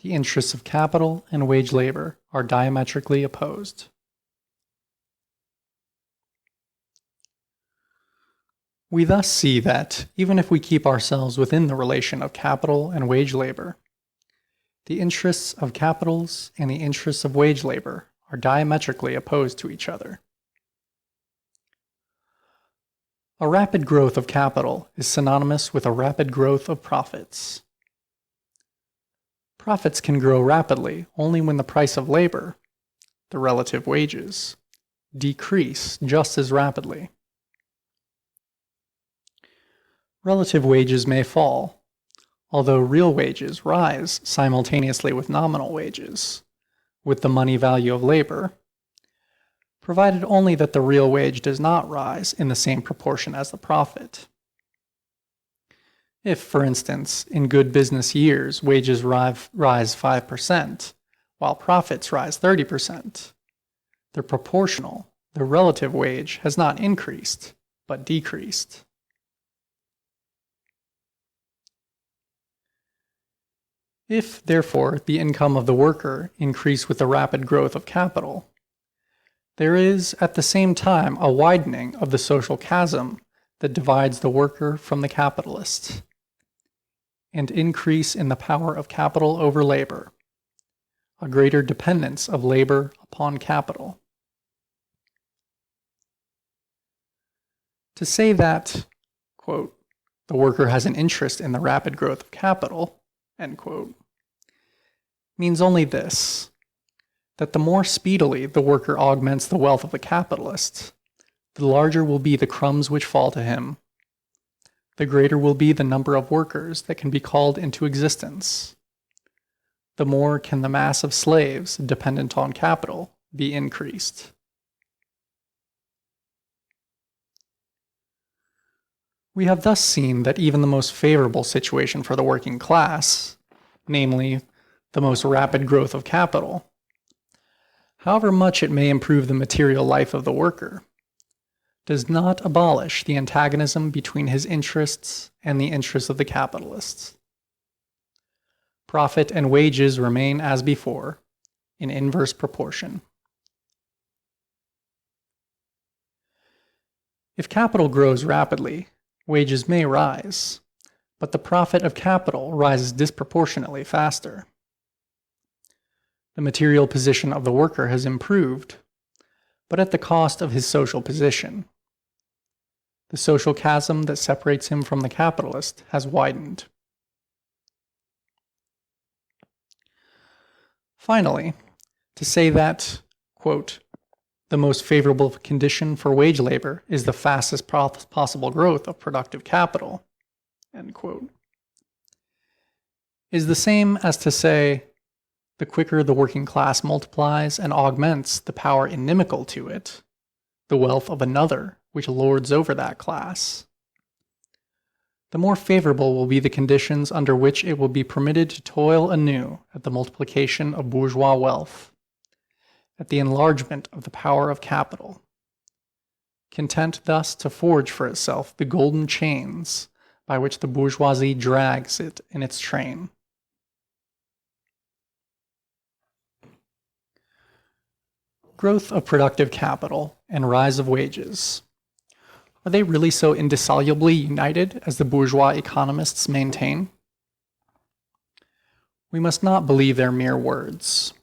The interests of capital and wage labor are diametrically opposed. We thus see that, even if we keep ourselves within the relation of capital and wage labor, the interests of capitals and the interests of wage labor are diametrically opposed to each other. A rapid growth of capital is synonymous with a rapid growth of profits. Profits can grow rapidly only when the price of labor, the relative wages, decrease just as rapidly. Relative wages may fall, although real wages rise simultaneously with nominal wages, with the money value of labor, provided only that the real wage does not rise in the same proportion as the profit. If, for instance, in good business years wages rise 5%, while profits rise 30%, the proportional, the relative wage has not increased, but decreased. If, therefore, the income of the worker increase with the rapid growth of capital, there is at the same time a widening of the social chasm that divides the worker from the capitalist, and increase in the power of capital over labor, a greater dependence of labor upon capital. To say that, quote, the worker has an interest in the rapid growth of capital, end quote, means only this, that the more speedily the worker augments the wealth of the capitalist, the larger will be the crumbs which fall to him, the greater will be the number of workers that can be called into existence, the more can the mass of slaves dependent on capital be increased. We have thus seen that even the most favorable situation for the working class, namely, the most rapid growth of capital, however much it may improve the material life of the worker, does not abolish the antagonism between his interests and the interests of the capitalists. Profit and wages remain as before, in inverse proportion. If capital grows rapidly, wages may rise, but the profit of capital rises disproportionately faster. The material position of the worker has improved, but at the cost of his social position. The social chasm that separates him from the capitalist has widened. Finally, to say that, quote, the most favorable condition for wage labor is the fastest possible growth of productive capital, end quote, is the same as to say, the quicker the working class multiplies and augments the power inimical to it, the wealth of another which lords over that class, the more favorable will be the conditions under which it will be permitted to toil anew at the multiplication of bourgeois wealth, at the enlargement of the power of capital, content thus to forge for itself the golden chains by which the bourgeoisie drags it in its train. Growth of productive capital and rise of wages. Are they really so indissolubly united as the bourgeois economists maintain? We must not believe their mere words.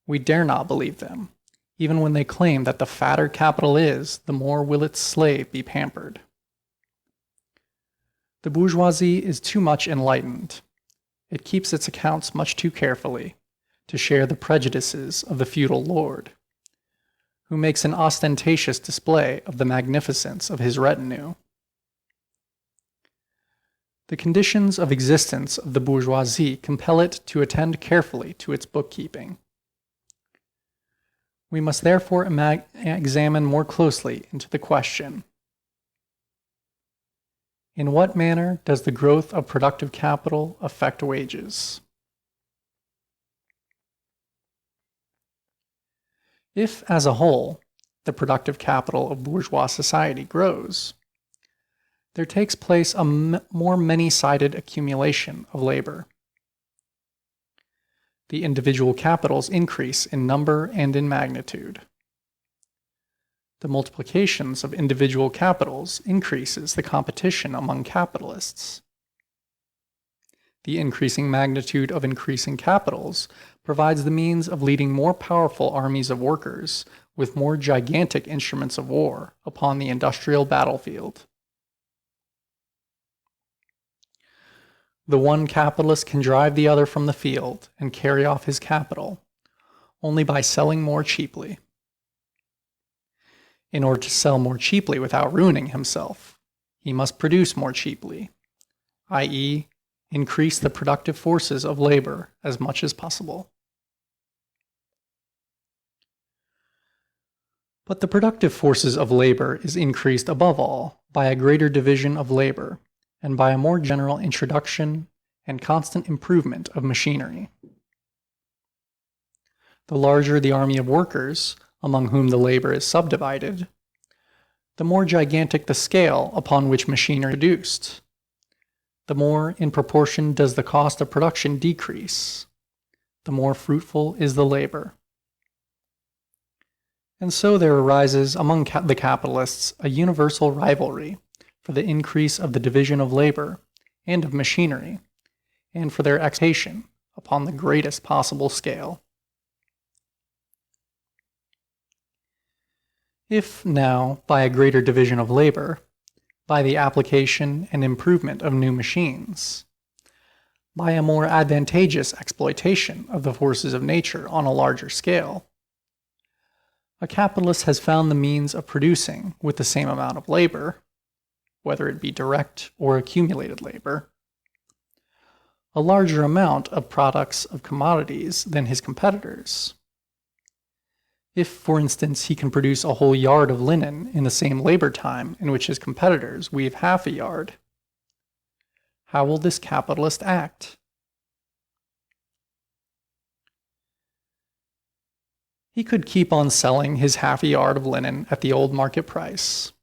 We dare not believe them, even when they claim that the fatter capital is, the more will its slave be pampered. The bourgeoisie is too much enlightened. It keeps its accounts much too carefully to share the prejudices of the feudal lord, who makes an ostentatious display of the magnificence of his retinue. The conditions of existence of the bourgeoisie compel it to attend carefully to its bookkeeping. We must therefore examine more closely into the question: in what manner does the growth of productive capital affect wages? If, as a whole, the productive capital of bourgeois society grows, there takes place a more many-sided accumulation of labor. the individual capitals increase in number and in magnitude. The multiplications of individual capitals increases the competition among capitalists. The increasing magnitude of increasing capitals provides the means of leading more powerful armies of workers with more gigantic instruments of war upon the industrial battlefield. The one capitalist can drive the other from the field and carry off his capital only by selling more cheaply. In order to sell more cheaply without ruining himself, he must produce more cheaply, i.e., increase the productive forces of labor as much as possible. But the productive forces of labor is increased above all by a greater division of labor and by a more general introduction and constant improvement of machinery. The larger the army of workers among whom the labor is subdivided, the more gigantic the scale upon which machinery is produced, the more in proportion does the cost of production decrease, the more fruitful is the labor. And so there arises among the capitalists a universal rivalry for the increase of the division of labor and of machinery, and for their exploitation upon the greatest possible scale. If now, by a greater division of labor, by the application and improvement of new machines, by a more advantageous exploitation of the forces of nature on a larger scale, a capitalist has found the means of producing with the same amount of labor, whether it be direct or accumulated labor, a larger amount of products of commodities than his competitors. If, for instance, he can produce a whole yard of linen in the same labor time in which his competitors weave half a yard, how will this capitalist act? He could keep on selling his half a yard of linen at the old market price.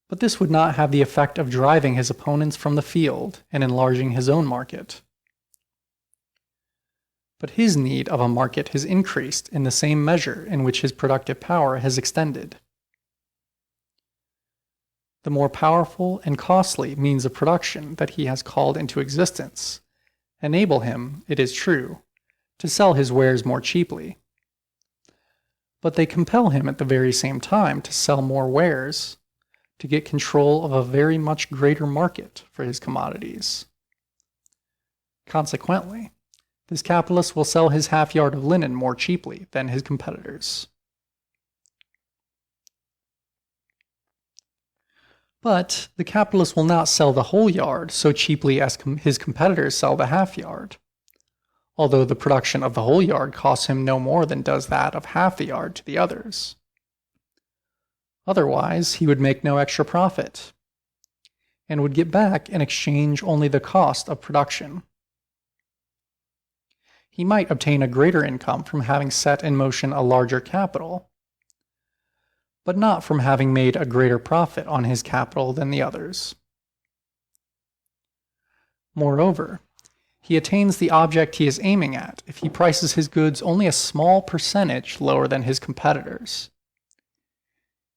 But this would not have the effect of driving his opponents from the field and enlarging his own market. But his need of a market has increased in the same measure in which his productive power has extended. The more powerful and costly means of production that he has called into existence enable him, it is true, to sell his wares more cheaply. But they compel him at the very same time to sell more wares, to get control of a very much greater market for his commodities. Consequently, this capitalist will sell his half yard of linen more cheaply than his competitors. But the capitalist will not sell the whole yard so cheaply as his competitors sell the half yard, although the production of the whole yard costs him no more than does that of half the yard to the others. Otherwise, he would make no extra profit, and would get back in exchange only the cost of production. He might obtain a greater income from having set in motion a larger capital, but not from having made a greater profit on his capital than the others. Moreover, he attains the object he is aiming at if he prices his goods only a small percentage lower than his competitors.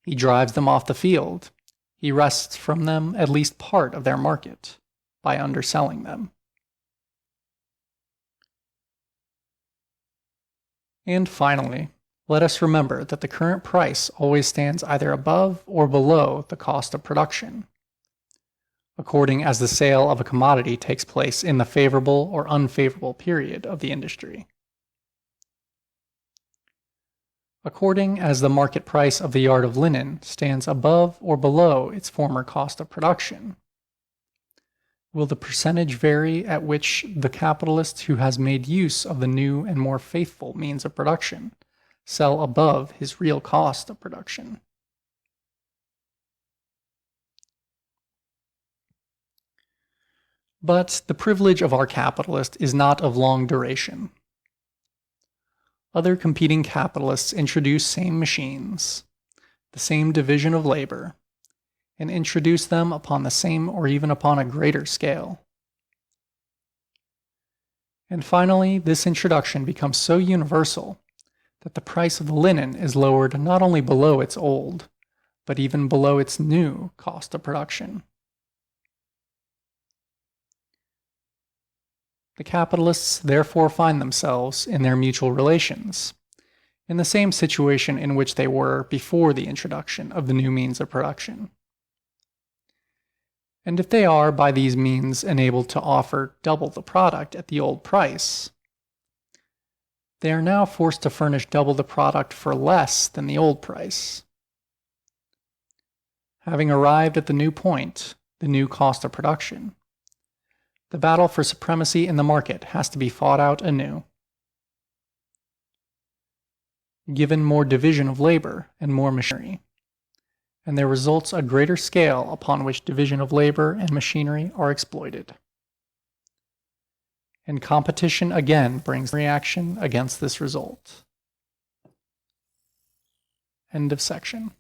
He drives them off the field. He wrests from them at least part of their market by underselling them. And finally, let us remember that the current price always stands either above or below the cost of production, according as the sale of a commodity takes place in the favorable or unfavorable period of the industry. According as the market price of the yard of linen stands above or below its former cost of production, will the percentage vary at which the capitalist who has made use of the new and more faithful means of production sell above his real cost of production. But the privilege of our capitalist is not of long duration. Other competing capitalists introduce same machines, the same division of labor, and introduce them upon the same or even upon a greater scale. And finally, this introduction becomes so universal that the price of the linen is lowered not only below its old, but even below its new cost of production. The capitalists therefore find themselves in their mutual relations, in the same situation in which they were before the introduction of the new means of production. And if they are by these means enabled to offer double the product at the old price, they are now forced to furnish double the product for less than the old price. Having arrived at the new point, the new cost of production, the battle for supremacy in the market has to be fought out anew. Given more division of labor and more machinery, and there results a greater scale upon which division of labor and machinery are exploited. And competition again brings reaction against this result. End of section.